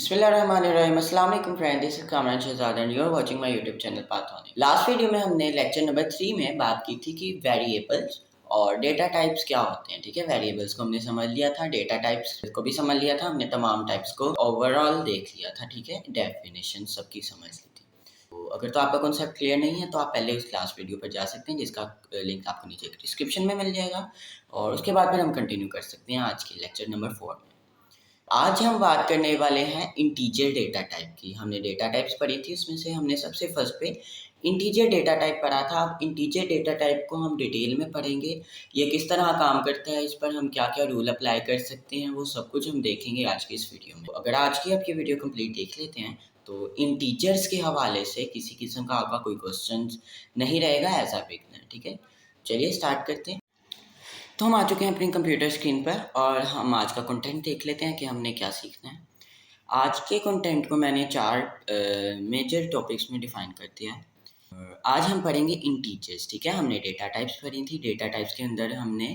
बिस्मिल्लाहिर्रहमानिर्रहीम। अस्सलाम वालेकुम friend, this is Kamran Shahzad and you are watching my YouTube channel path on. Last video में हमने लेक्चर नंबर 3 में बात की थी कि वेरिएबल्स और डेटा टाइप्स क्या होते हैं। ठीक है, वेरिएबल्स को हमने समझ लिया था, डेटा टाइप्स को भी समझ लिया था, हमने तमाम टाइप्स को ओवरऑल देख लिया था। ठीक है, डेफिनेशन सबकी समझ ली थी। तो अगर तो आपका कॉन्सेप्ट क्लियर नहीं है तो आप पहले उस लास्ट वीडियो पर जा सकते हैं, जिसका लिंक आपको नीचे डिस्क्रिप्शन में मिल जाएगा, और उसके बाद फिर हम कंटिन्यू कर सकते हैं आज के लेक्चर नंबर 4 में। आज हम बात करने वाले हैं इंटीजर डेटा टाइप की। हमने डेटा टाइप्स पढ़ी थी, उसमें से हमने सबसे फर्स्ट पे इंटीजर डेटा टाइप पढ़ा था। अब इंटीजर डेटा टाइप को हम डिटेल में पढ़ेंगे, ये किस तरह काम करता है, इस पर हम क्या क्या रूल अप्लाई कर सकते हैं, वो सब कुछ हम देखेंगे आज की इस वीडियो में। अगर आज की आपकी वीडियो कंप्लीट देख लेते हैं तो इंटीजर्स के हवाले से किसी किस्म का आपका कोई क्वेश्चन नहीं रहेगा एज अ बिगनर। ठीक है, चलिए स्टार्ट करते हैं। तो हम आ चुके हैं अपनी कंप्यूटर स्क्रीन पर और हम आज का कंटेंट देख लेते हैं कि हमने क्या सीखना है। आज के कंटेंट को मैंने 4 मेजर टॉपिक्स में डिफाइन कर दिया है। आज हम पढ़ेंगे इंटीजर्स। ठीक है, हमने डेटा टाइप्स पढ़ी थी, डेटा टाइप्स के अंदर हमने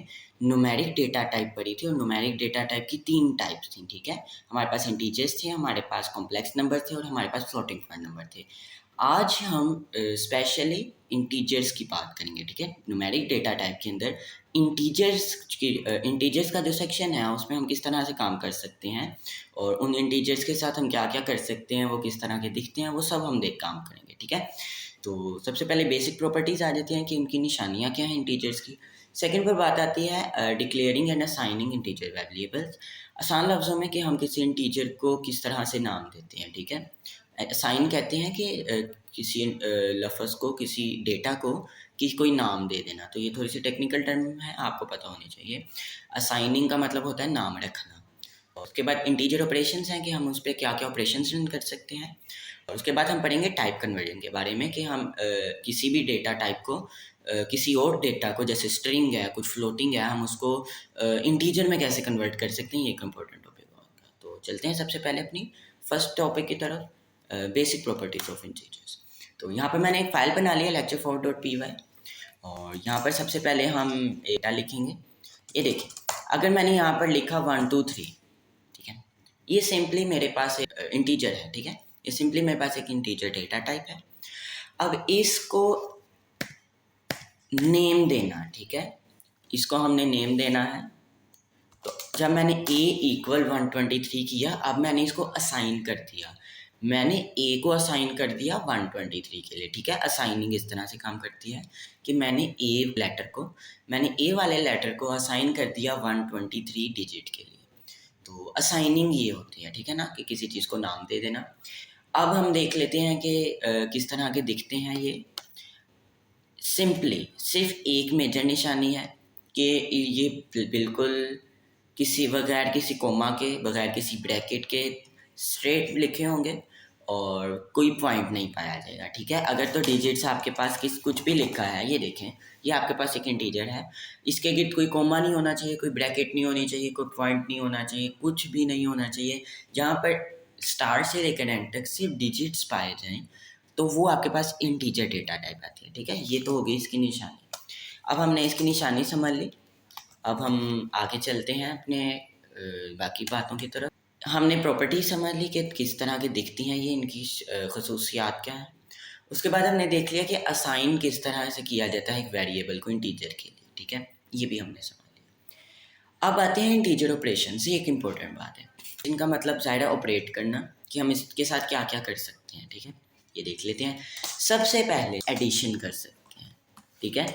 न्यूमेरिक डेटा टाइप पढ़ी थी, और न्यूमेरिक डेटा टाइप की 3 टाइप्स थी। ठीक है, हमारे पास इंटीजर्स थे, हमारे पास कॉम्प्लेक्स नंबर थे, और हमारे पास फ्लोटिंग पॉइंट नंबर थे। आज हम स्पेशली इंटीजर्स की बात करेंगे। ठीक है, न्यूमेरिक डेटा टाइप के अंदर इंटीजर्स का जो सेक्शन है उसमें हम किस तरह से काम कर सकते हैं, और उन इंटीजर्स के साथ हम क्या क्या कर सकते हैं, वो किस तरह के दिखते हैं, वो सब हम काम करेंगे। ठीक है, तो सबसे पहले बेसिक प्रॉपर्टीज़ आ जाती हैं कि उनकी निशानियाँ क्या हैं इंटीजर्स की। सेकंड पर बात आती है declaring and assigning integer variables. आसान लफ्ज़ों में कि हम किसी इंटीजर को किस तरह से नाम देते हैं। ठीक है, असाइन कहते हैं कि किसी लफ्ज़ को, किसी डेटा को कोई नाम दे देना। तो ये थोड़ी सी टेक्निकल टर्म है, आपको पता होनी चाहिए। असाइनिंग का मतलब होता है नाम रखना। और उसके बाद इंटीजर ऑपरेशंस हैं कि हम उस पर क्या क्या ऑपरेशंस रन कर सकते हैं। और उसके बाद हम पढ़ेंगे टाइप कन्वर्जन के बारे में कि हम किसी भी डेटा टाइप को किसी और डेटा को, जैसे स्ट्रिंग है, कुछ फ्लोटिंग है, हम उसको इंटीजर में कैसे कन्वर्ट कर सकते हैं। ये एक इम्पोर्टेंट टॉपिक होगा। तो चलते हैं सबसे पहले अपनी फर्स्ट टॉपिक की तरफ, बेसिक प्रॉपर्टीज ऑफ इंटीजर्स। तो यहाँ पर मैंने एक फ़ाइल बना लिया lecture4.py, और यहाँ पर सबसे पहले हम डेटा लिखेंगे। ये देखिए, अगर मैंने यहाँ पर लिखा 1 2 3, ठीक है, ये सिंपली मेरे पास एक इंटीजर है। ठीक है, ये सिंपली मेरे पास एक इंटीजर डेटा टाइप है। अब इसको नेम देना। ठीक है, इसको हमने नेम देना है। तो जब मैंने a इक्वल 123 किया, अब मैंने इसको असाइन कर दिया। मैंने a को असाइन कर दिया 123 के लिए। ठीक है, असाइनिंग इस तरह से काम करती है कि मैंने a वाले लेटर को असाइन कर दिया 123 डिजिट के लिए। तो असाइनिंग ये होती है। ठीक है ना, कि किसी चीज़ को नाम दे देना। अब हम देख लेते हैं कि किस तरह के दिखते हैं ये। सिंपली सिर्फ एक मेजर निशानी है कि ये बिल्कुल किसी बगैर किसी कोमा के, बगैर किसी ब्रैकेट के स्ट्रेट लिखे होंगे, और कोई पॉइंट नहीं पाया जाएगा। ठीक है, अगर तो डिजिट्स आपके पास कुछ भी लिखा है, ये देखें, ये आपके पास एक इंटीजर है, इसके गिर्द कोई कोमा नहीं होना चाहिए, कोई ब्रैकेट नहीं होनी चाहिए, कोई पॉइंट नहीं होना चाहिए, कुछ भी नहीं होना चाहिए। जहाँ पर स्टार से लेकर एंड तक सिर्फ डिजिट्स पाए जाएँ, तो वो आपके पास इंटीजर डेटा टाइप आती है। ठीक है, ये तो हो गई इसकी निशानी। अब हमने इसकी निशानी समझ ली, अब हम आगे चलते हैं अपने बाकी बातों की तरफ। हमने प्रॉपर्टी समझ ली कि किस तरह की दिखती हैं ये, इनकी खसूसियात क्या हैं। उसके बाद हमने देख लिया कि असाइन किस तरह से किया जाता है एक वेरिएबल को इंटीजर के लिए। ठीक है, ये भी हमने समझ लिया। अब आते हैं इंटीजर ऑपरेशन से। एक इम्पोर्टेंट बात है, इनका मतलब ज़ाहिर है ऑपरेट करना, कि हम इसके साथ क्या क्या कर सकते हैं। ठीक है, ये देख लेते हैं। सबसे पहले एडिशन कर सकते हैं। ठीक है,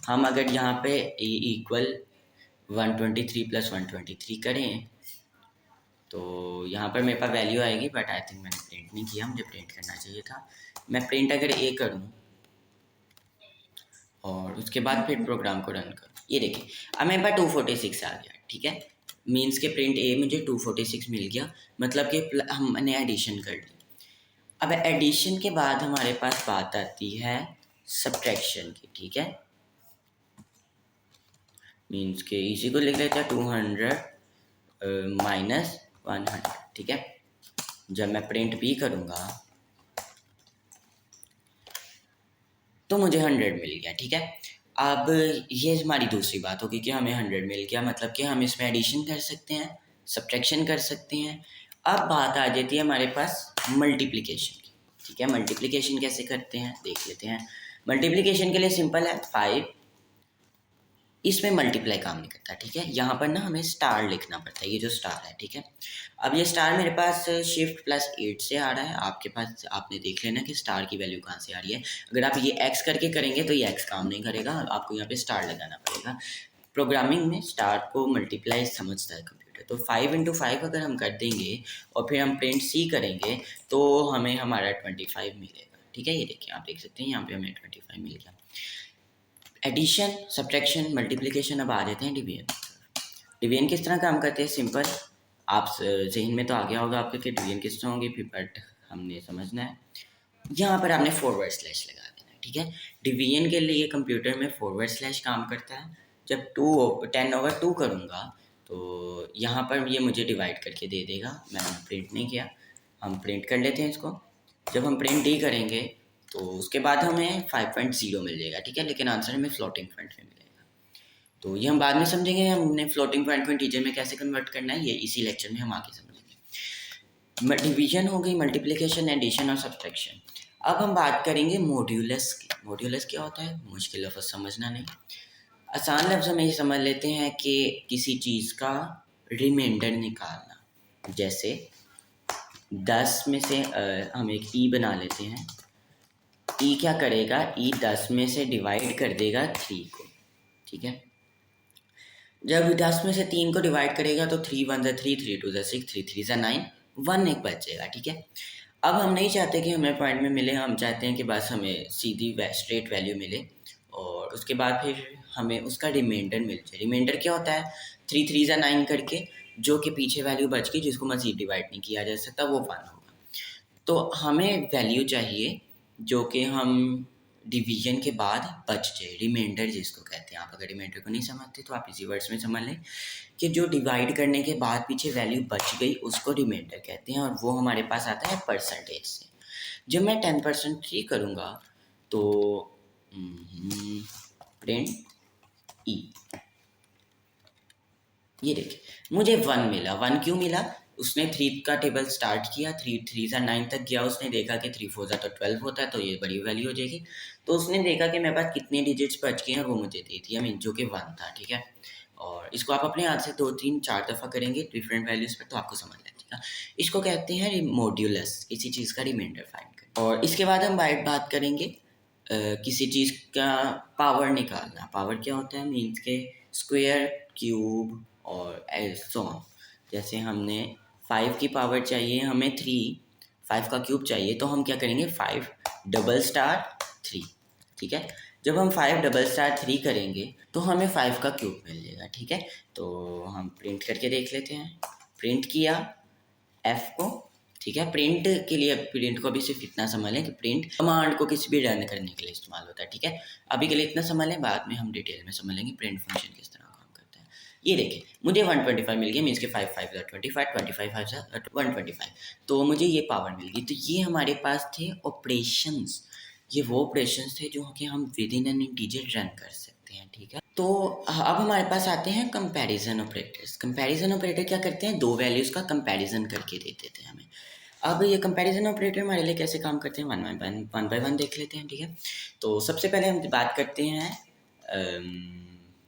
हम अगर यहाँ पे इक्वल 123 + 123 करें तो यहाँ पर मेरे पास वैल्यू आएगी, बट आई थिंक मैंने प्रिंट नहीं किया, मुझे प्रिंट करना चाहिए था। मैं प्रिंट अगर ए करूँ और उसके बाद फिर प्रोग्राम को रन करूँ, ये देखिए अब मेरे पास 246 आ गया। ठीक है, मीन्स के प्रिंट ए मुझे 246 मिल गया, मतलब कि हमने एडिशन कर ली। अब एडिशन के बाद हमारे पास बात आती है सब्ट्रैक्शन की। ठीक है, मीन्स के इसी को लिख लेते हैं 200 माइनस 100। ठीक है, जब मैं प्रिंट भी करूँगा तो मुझे 100 मिल गया। ठीक है, अब ये हमारी दूसरी बात होगी कि हमें 100 मिल गया, मतलब कि हम इसमें एडिशन कर सकते हैं, सब्ट्रैक्शन कर सकते हैं। अब बात आ जाती है हमारे पास मल्टीप्लिकेशन की। ठीक है, मल्टीप्लिकेशन कैसे करते हैं देख लेते हैं। मल्टीप्लिकेशन के लिए सिंपल है, 5 इसमें मल्टीप्लाई काम नहीं करता। ठीक है, यहाँ पर ना हमें स्टार लिखना पड़ता है, ये जो स्टार है। ठीक है, अब ये स्टार मेरे पास शिफ्ट +8 से आ रहा है, आपके पास आपने देख लेना कि स्टार की वैल्यू कहाँ से आ रही है। अगर आप ये एक्स करके करेंगे तो ये एक्स काम नहीं करेगा, आपको यहाँ पे स्टार लगाना पड़ेगा। प्रोग्रामिंग में स्टार को मल्टीप्लाई समझता है कंप्यूटर। तो 5 × 5 अगर हम कर देंगे और फिर हम प्रिंट सी करेंगे तो हमें हमारा 25 मिलेगा। ठीक है, ये देखिए आप देख सकते हैं यहाँ पे हमें 25 मिल गया। एडिशन, सब्ट्रैक्शन, मल्टीप्लिकेशन, अब आ जाते हैं डिवीजन। डिवीजन किस तरह काम करते हैं, सिंपल, आप जहन में तो आ गया होगा आपके कि डिवीजन किस तरह होंगे, फिर बट हमने समझना है। यहाँ पर आपने फॉरवर्ड स्लैश लगा देना है। ठीक है, डिवीजन के लिए कंप्यूटर में फॉरवर्ड स्लैश काम करता है। जब 10/2 करूँगा तो यहाँ पर ये मुझे डिवाइड करके दे देगा। मैंने प्रिंट नहीं किया, हम प्रिंट कर लेते हैं इसको। जब हम प्रिंट डी करेंगे तो उसके बाद हमें 5.0 मिल जाएगा। ठीक है, लेकिन आंसर हमें फ्लोटिंग पॉइंट में मिलेगा। तो ये हम बाद में समझेंगे, हमने फ्लोटिंग पॉइंट को इंटीजर में कैसे कन्वर्ट करना है, ये इसी लेक्चर में हम आगे समझेंगे। डिवीजन हो गई, मल्टीप्लिकेशन, एडिशन और सब्ट्रैक्शन। अब हम बात करेंगे मॉड्यूलस की। मॉड्यूलस क्या होता है, मुश्किल लफ्ज़ समझना नहीं, आसान लफ्ज़ में ये समझ लेते हैं कि किसी चीज़ का रिमाइंडर निकालना। जैसे 10 में से हम एक ई बना लेते हैं। ई क्या करेगा, ई 10 में से डिवाइड कर देगा 3 को। ठीक है, जब 10 में से 3 को डिवाइड करेगा तो 3 1 3, 3 2 6, 3 3 9, 1 एक बचेगा। ठीक है, अब हम नहीं चाहते कि हमें पॉइंट में मिले, हम चाहते हैं कि बस हमें सीधी स्ट्रेट वैल्यू मिले और उसके बाद फिर हमें उसका रिमाइंडर मिल जाए। रिमाइंडर क्या होता है, 3 3 9 करके जो कि पीछे वैल्यू बच गई जिसको मज़ीद डिवाइड नहीं किया जा सकता, वो 1 होगा। तो हमें वैल्यू चाहिए जो कि हम डिवीजन के बाद बच जाए, रिमाइंडर जिसको कहते हैं। आप अगर रिमाइंडर को नहीं समझते तो आप इसी वर्ड्स में समझ लें कि जो डिवाइड करने के बाद पीछे वैल्यू बच गई उसको रिमाइंडर कहते हैं, और वो हमारे पास आता है परसेंटेज से। जब मैं 10% करूँगा तो प्रिंट ई, ये देखिए मुझे 1 मिला। 1 क्यों मिला, उसने 3 का टेबल स्टार्ट किया, 3 3 9 तक गया, उसने देखा कि 3 4 तो 12 होता है, तो ये बड़ी वैल्यू हो जाएगी। तो उसने देखा कि मेरे पास कितने डिजिट्स बच गए हैं और वो मुझे दे दिया, मीन जो कि 1 था। ठीक है, और इसको आप अपने हाथ से 2 3 4 दफ़ा करेंगे डिफरेंट वैल्यूज़ पर तो आपको समझ लगेगा। इसको कहते हैं मॉड्यूलस, किसी चीज़ का रिमाइंडर फाइंड करना। और इसके बाद हम बात करेंगे किसी चीज़ का पावर निकालना। पावर क्या होता है, मीन्स के स्क्वायर, क्यूब और सो ऑन। जैसे हमने 5 की पावर चाहिए हमें 3, 5 का क्यूब चाहिए, तो हम क्या करेंगे, 5 * 3। ठीक है, जब हम 5 * 3 करेंगे तो हमें 5 का क्यूब मिल जाएगा। ठीक है, तो हम प्रिंट करके देख लेते हैं। प्रिंट किया F को। ठीक है, प्रिंट के लिए प्रिंट को अभी सिर्फ इतना समझ लें कि प्रिंट कमांड को किसी भी रन करने के लिए इस्तेमाल होता है। ठीक है, अभी के लिए इतना समझ लें, बाद में हम डिटेल में समझ लेंगे प्रिंट फंक्शन किस तरह काम करता है। ये देखिए मुझे 125 मिल गया, मीन्स के 5 5 25, 25 5 125, तो मुझे ये पावर मिल गई। तो ये हमारे पास थे ऑपरेशंस, ये वो ऑपरेशंस थे जो कि हम with in an integer run कर सकते हैं। ठीक है, तो अब हमारे पास आते हैं कंपैरिजन ऑपरेटर्स। कंपैरिजन ऑपरेटर क्या करते हैं, 2 वैल्यूज़ का कंपैरिजन करके दे देते हैं हमें। अब ये कंपैरिजन ऑपरेटर हमारे लिए कैसे काम करते हैं, वन बाय वन देख लेते हैं। ठीक है, तो सबसे पहले हम बात करते हैं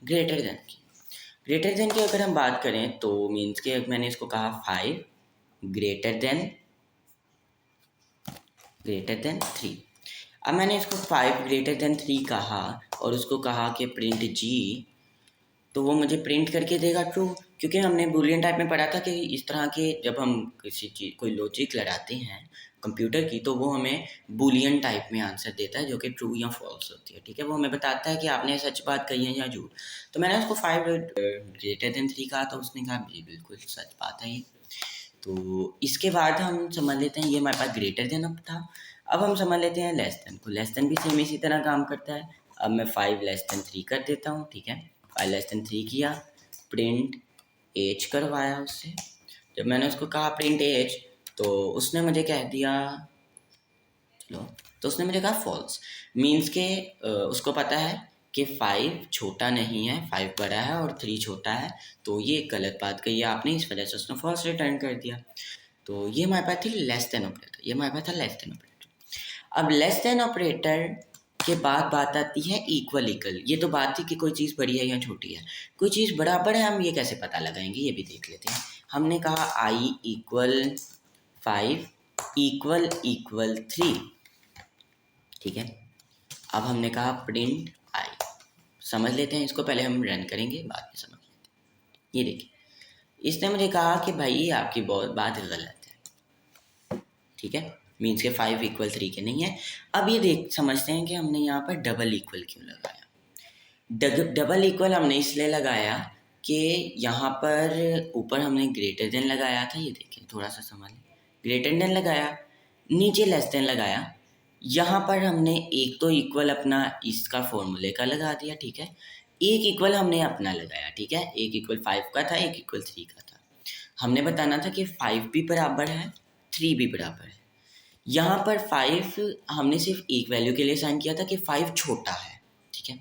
ग्रेटर देन की। ग्रेटर देन की अगर हम बात करें तो मीन्स के मैंने इसको कहा 5 ग्रेटर देन 3। अब मैंने इसको 5 ग्रेटर देन 3 कहा और उसको कहा कि प्रिंट जी, तो वो मुझे प्रिंट करके देगा ट्रू, क्योंकि हमने बूलियन टाइप में पढ़ा था कि इस तरह के जब हम किसी चीज़ कोई लॉजिक लगाते हैं कंप्यूटर की तो वो हमें बूलियन टाइप में आंसर देता है जो कि ट्रू या फॉल्स होती है। ठीक है, वो हमें बताता है कि आपने सच बात कही है या झूठ। तो मैंने उसको 5 ग्रेटर देन 3 कहा, तो उसने कहा जी बिल्कुल सच बात है ये। तो इसके बाद हम समझ लेते हैं ये हमारे पास ग्रेटर देन अब था। अब हम समझ लेते हैं लेस देन को। लेस देन भी सेम इसी तरह काम करता है। अब मैं 5 लेस देन 3 कर देता हूँ। ठीक है, 5 लेस देन 3 किया, प्रिंट एज करवाया उससे। जब मैंने उसको कहा प्रिंट एज तो उसने मुझे कह दिया, चलो, तो उसने मुझे कहा फॉल्स, मीन्स के उसको पता है कि 5 छोटा नहीं है, 5 बड़ा है और 3 छोटा है, तो ये गलत बात कही है आपने, इस वजह से उसने फॉल्स रिटर्न कर दिया। तो ये हमारे पास थी लेस देन ऑपरेटर, ये हमारे पास था लेस देन ऑपरेटर। अब लेस देन ऑपरेटर के बाद बात आती है इक्वल इक्वल। ये तो बात थी कि कोई चीज़ बड़ी है या छोटी है, कोई चीज़ बराबर है, हम ये कैसे पता लगाएंगे ये भी देख लेते हैं। हमने कहा आई इक्वल 5 इक्वल इक्वल 3, ठीक है। अब हमने कहा प्रिंट आई, समझ लेते हैं इसको, पहले हम रन करेंगे बाद में समझ लेते हैं। ये देखिए, इसने मुझे कहा कि भाई आपकी बहुत बात गलत है, ठीक है, मीन्स के 5 इक्वल 3 के नहीं है। अब ये देख समझते हैं कि हमने यहाँ पर डबल इक्वल क्यों लगाया। डबल इक्वल हमने इसलिए लगाया कि यहाँ पर ऊपर हमने ग्रेटर देन लगाया था, ये देखिए थोड़ा सा समझ, ग्रेटर देन लगाया, नीचे लेस देन लगाया। यहाँ पर हमने एक तो इक्वल अपना इसका फॉर्मूले का लगा दिया, ठीक है, एक इक्वल हमने अपना लगाया, ठीक है, एक इक्वल 5 का था, एक इक्वल 3 का था। हमने बताना था कि 5 भी बराबर है 3 भी बराबर है। यहाँ पर 5 हमने सिर्फ एक वैल्यू के लिए साइन किया था कि 5 छोटा है, ठीक है,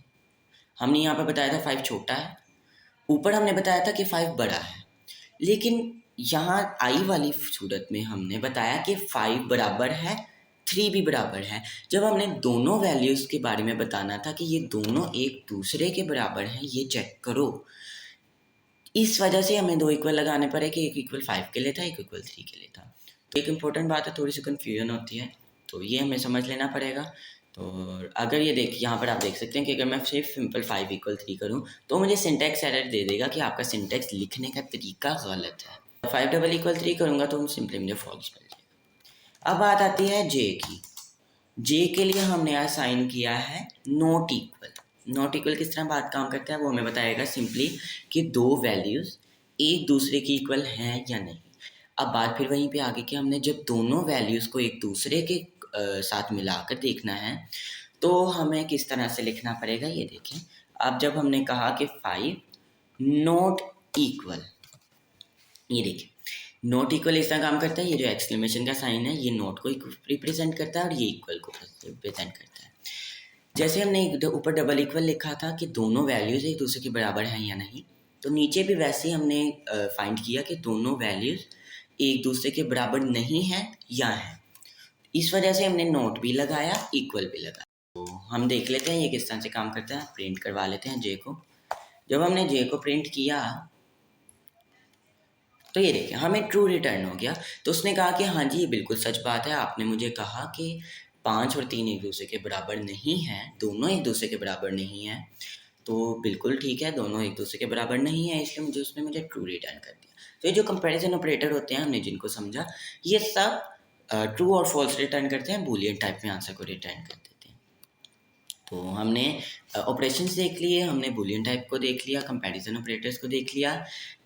हमने यहाँ पर बताया था 5 छोटा है, ऊपर हमने बताया था कि 5 बड़ा है। लेकिन यहाँ आई वाली सूरत में हमने बताया कि 5 बराबर है 3 भी बराबर है। जब हमने दोनों वैल्यूज़ के बारे में बताना था कि ये दोनों एक दूसरे के बराबर हैं, ये चेक करो, इस वजह से हमें दो इक्वल लगाने पड़े कि एक इक्वल 5 के लिए था, एक इक्वल 3 के लिए था। तो एक इम्पोर्टेंट बात है, थोड़ी सी कन्फ्यूजन होती है, तो ये हमें समझ लेना पड़ेगा। तो अगर ये देख, यहाँ पर आप देख सकते हैं कि अगर मैं सिर्फ सिंपल 5 इक्वल 3 करूँ तो मुझे सिंटैक्स एरर दे देगा कि आपका सिंटैक्स लिखने का तरीका गलत है। 5 डबल इक्वल 3 करूँगा तो सिंपली मुझे फॉल्स मिल जाएगा। अब बात आती है जे की। जे के लिए हमने असाइन किया है नॉट इक्वल। नॉट इक्वल किस तरह बात काम करता है वो हमें बताएगा सिंपली कि दो वैल्यूज़ एक दूसरे की इक्वल हैं या नहीं। अब बात फिर वहीं पे आगे कि हमने जब दोनों वैल्यूज़ को एक दूसरे के साथ मिलाकर देखना है तो हमें किस तरह से लिखना पड़ेगा ये देखें। अब जब हमने कहा कि 5 नॉट इक्वल, ये देखिए नॉट इक्वल इस तरह काम करता है, ये जो एक्सक्लेमेशन का साइन है ये नॉट को रिप्रेजेंट करता है और ये इक्वल को रिप्रेजेंट करता है। जैसे हमने ऊपर डबल इक्वल लिखा था कि दोनों वैल्यूज़ एक दूसरे के बराबर हैं या नहीं, तो नीचे भी वैसे ही हमने फाइंड किया कि दोनों वैल्यूज़ एक दूसरे के बराबर नहीं हैं या हैं। इस वजह से हमने नोट भी लगाया, इक्वल भी लगाया। तो हम देख लेते हैं ये किस तरह से काम करता है, प्रिंट करवा लेते हैं जे को। जब हमने जे को प्रिंट किया तो ये देखिए हमें ट्रू रिटर्न हो गया। तो उसने कहा कि हाँ जी ये बिल्कुल सच बात है, आपने मुझे कहा कि 5 और 3 एक दूसरे के बराबर नहीं हैं, दोनों एक दूसरे के बराबर नहीं हैं, तो बिल्कुल ठीक है, दोनों एक दूसरे के बराबर नहीं है, इसलिए उसने मुझे ट्रू रिटर्न कर दिया। तो ये जो कंपैरिजन ऑपरेटर होते हैं हमने जिनको समझा, ये सब ट्रू और फॉल्स रिटर्न करते हैं, बूलियन टाइप में आंसर को रिटर्न कर देते हैं। तो हमने ऑपरेशंस देख लिए, हमने बूलियन टाइप को देख लिया, कंपैरिजन ऑपरेटर्स को देख लिया।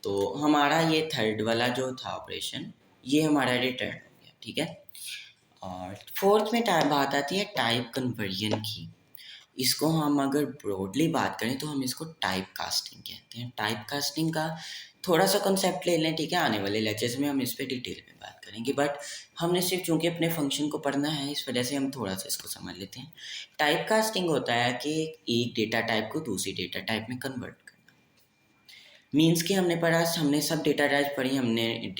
तो हमारा ये थर्ड वाला जो था ऑपरेशन, ये हमारा रिटर्न हो गया, ठीक है। और फोर्थ में बात आती है टाइप कन्वर्जन की। इसको हम अगर ब्रॉडली बात करें तो हम इसको टाइप कास्टिंग कहते हैं। टाइप कास्टिंग का थोड़ा सा कॉन्सेप्ट ले लें, ठीक है, आने वाले लेक्चर्स में हम इस पर डिटेल में बात करेंगे, बट हमने सिर्फ चूंकि अपने फंक्शन को पढ़ना है इस वजह से हम थोड़ा सा इसको समझ लेते हैं। टाइप कास्टिंग होता है कि एक डेटा टाइप को दूसरी डेटा टाइप में कन्वर्ट करना। मीन्स कि हमने सब डेटा टाइप पढ़ी, हमने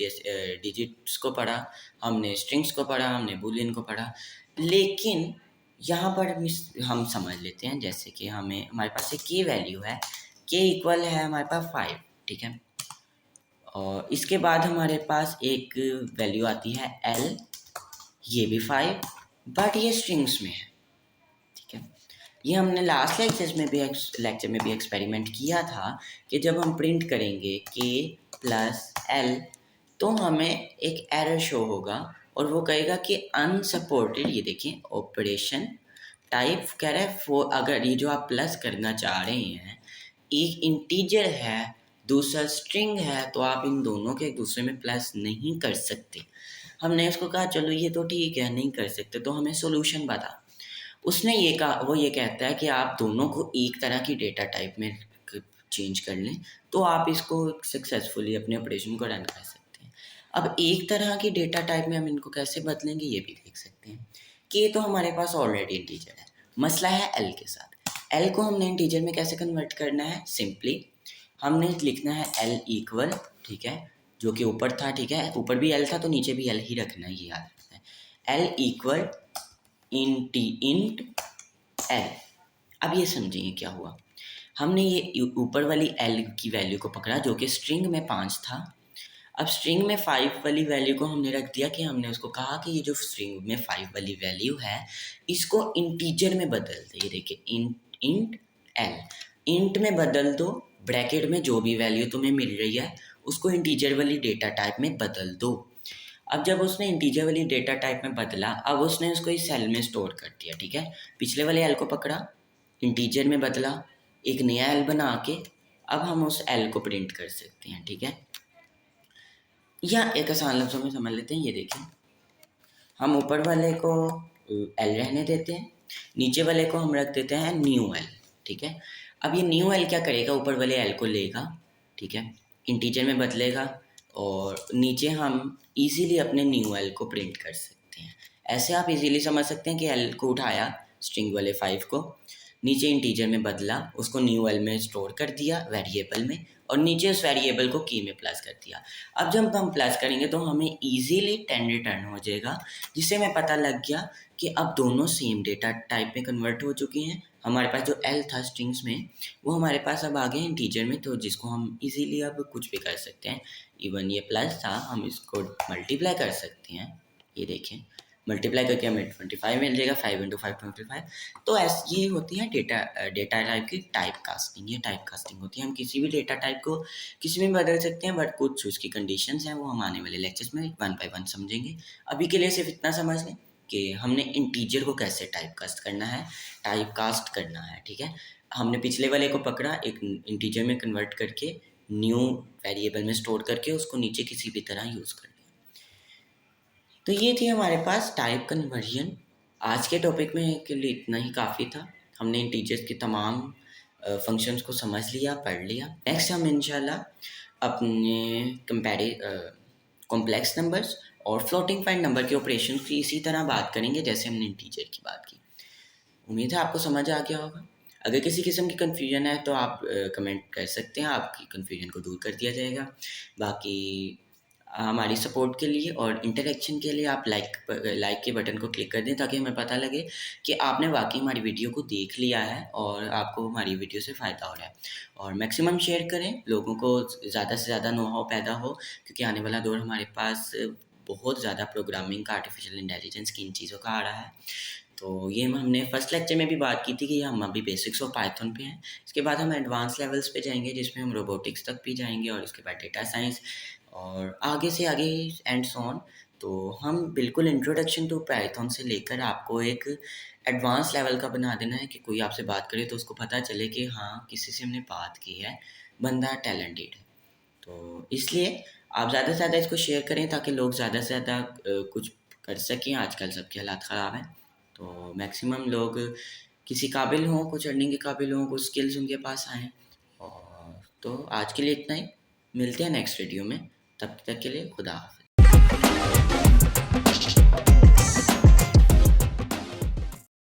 डिजिट्स को पढ़ा, हमने स्ट्रिंग्स को पढ़ा, हमने बूलियन को पढ़ा, लेकिन यहाँ पर हम समझ लेते हैं जैसे कि हमारे पास एक के वैल्यू है, के इक्वल है हमारे पास 5, ठीक है, और इसके बाद हमारे पास एक वैल्यू आती है एल, ये भी 5, बट ये स्ट्रिंग्स में है, ठीक है। ये हमने लास्ट लेक्चर में भी एक्सपेरिमेंट किया था कि जब हम प्रिंट करेंगे के प्लस एल तो हमें एक एरर शो होगा और वो कहेगा कि अनसपोर्टेड। ये देखिए ऑपरेशन टाइप कह रहा है अगर ये जो आप प्लस करना चाह रहे हैं एक इंटीजर है दूसरा स्ट्रिंग है तो आप इन दोनों के एक दूसरे में प्लस नहीं कर सकते। हमने उसको कहा चलो ये तो ठीक है नहीं कर सकते, तो हमें सोल्यूशन बता। उसने ये कहा, वो ये कहता है कि आप दोनों को एक तरह की डेटा टाइप में चेंज कर लें तो आप इसको सक्सेसफुली अपने ऑपरेशन को रन कर सकते हैं। अब एक तरह की डेटा टाइप में हम इनको कैसे बदलेंगे ये भी देख सकते हैं कि तो हमारे पास ऑलरेडी इंटीजर है, मसला है एल के साथ। एल को हमने इंटीजर में कैसे कन्वर्ट करना है, सिंपली हमने लिखना है एल इक्वल, ठीक है, जो कि ऊपर था, ठीक है, ऊपर भी एल था तो नीचे भी एल ही रखना है, ये याद रखना है। L equal int L. अब ये समझिए क्या हुआ, हमने ये ऊपर वाली एल की वैल्यू को पकड़ा जो कि स्ट्रिंग में 5 था। अब स्ट्रिंग में 5 वाली वैल्यू को हमने रख दिया कि हमने उसको कहा कि ये जो स्ट्रिंग में 5 वाली वैल्यू है इसको इंटीजर में बदल दे। ये देखिए इंट एल, इंट में बदल दो, ब्रैकेट में जो भी वैल्यू तुम्हें मिल रही है उसको इंटीजर वाली डेटा टाइप में बदल दो। अब जब उसने इंटीजर वाली डेटा टाइप में बदला, अब उसने उसको इस सेल में स्टोर कर दिया, ठीक है। पिछले वाले एल को पकड़ा, इंटीजर में बदला, एक नया एल बना के अब हम उस एल को प्रिंट कर सकते हैं, ठीक है। या एक आसान लफ्ज़ों में समझ लेते हैं, ये देखें, हम ऊपर वाले को एल रहने देते हैं, नीचे वाले को हम रख देते हैं न्यू एल, ठीक है। अब ये न्यू एल क्या करेगा, ऊपर वाले एल को लेगा, ठीक है, इंटीजर में बदलेगा और नीचे हम इजीली अपने न्यू एल को प्रिंट कर सकते हैं। ऐसे आप इजीली समझ सकते हैं कि एल को उठाया, स्ट्रिंग वाले 5 को नीचे इंटीजर में बदला, उसको न्यू एल में स्टोर कर दिया वेरिएबल में, और नीचे उस वेरिएबल को की में प्लस कर दिया। अब जब हम प्लस करेंगे तो हमें इजीली 10 रिटर्न हो जाएगा, जिससे हमें पता लग गया कि अब दोनों सेम डेटा टाइप में कन्वर्ट हो चुकी हैं। हमारे पास जो एल था स्ट्रिंग्स में वो हमारे पास अब आ गया इंटीजर में, तो जिसको हम इजीली अब कुछ भी कर सकते हैं। इवन ये प्लस था, हम इसको मल्टीप्लाई कर सकते हैं, ये देखें, मल्टीप्लाई करके हमें 25 मिल जाएगा, 5 × 5 25। तो ऐसे ये होती है डेटा टाइप की टाइप कास्टिंग। ये टाइप कास्टिंग होती है, हम किसी भी डेटा टाइप को किसी में बदल सकते हैं, बट कुछ उसकी कंडीशंस हैं वो हम आने वाले लेक्चर्स में 1 बाय 1 समझेंगे। अभी के लिए सिर्फ इतना समझ लें कि हमने इंटीजर को कैसे टाइप कास्ट करना है, टाइप कास्ट करना है, ठीक है। हमने पिछले वाले को पकड़ा, एक इंटीजर में कन्वर्ट करके न्यू वेरिएबल में स्टोर करके उसको नीचे किसी भी तरह यूज़ कर लिया। तो ये थी हमारे पास टाइप कन्वर्जन। आज के टॉपिक में के लिए इतना ही काफ़ी था। हमने इंटीजर्स की तमाम फंक्शंस को समझ लिया, पढ़ लिया। नेक्स्ट हम इंशाल्लाह अपने कॉम्प्लेक्स नंबर्स और फ्लोटिंग पॉइंट नंबर के ऑपरेशन की इसी तरह बात करेंगे जैसे हमने इंटीजर की बात की। उम्मीद है आपको समझ आ गया होगा। अगर किसी किस्म की कन्फ्यूजन है तो आप कमेंट कर सकते हैं, आपकी कन्फ्यूजन को दूर कर दिया जाएगा। बाकी हमारी सपोर्ट के लिए और इंटरेक्शन के लिए आप लाइक के बटन को क्लिक कर दें ताकि हमें पता लगे कि आपने वाकई हमारी वीडियो को देख लिया है और आपको हमारी वीडियो से फ़ायदा हो रहा है। और मैक्सिमम शेयर करें, लोगों को ज़्यादा से ज़्यादा नो हाउ पैदा हो, क्योंकि आने वाला दौर हमारे पास बहुत ज़्यादा प्रोग्रामिंग का, आर्टिफिशियल इंटेलिजेंस की इन चीज़ों का आ रहा है। तो ये हमने फर्स्ट लेक्चर में भी बात की थी कि हम अभी बेसिक्स ऑफ पाइथन पे हैं। इसके बाद हम एडवांस लेवल्स पे जाएंगे जिसमें हम रोबोटिक्स तक भी जाएंगे और उसके बाद डेटा साइंस और आगे से आगे एंड सो ऑन। तो हम बिल्कुल इंट्रोडक्शन टू पाइथन से लेकर आपको एक एडवांस लेवल का बना देना है कि कोई आपसे बात करे तो उसको पता चले कि हाँ, किसी से हमने बात की है, बंदा टैलेंटेड है। तो इसलिए आप ज़्यादा से ज़्यादा इसको शेयर करें ताकि लोग ज़्यादा से ज़्यादा कुछ कर सकें। आजकल सबके हालात ख़राब हैं, तो मैक्सिमम लोग किसी काबिल हों, कुछ अर्निंग के काबिल हों, कुछ स्किल्स उनके पास आएँ। और तो आज के लिए इतना ही, मिलते हैं नेक्स्ट वीडियो में, तब तक के लिए खुदा हाफ़िज़।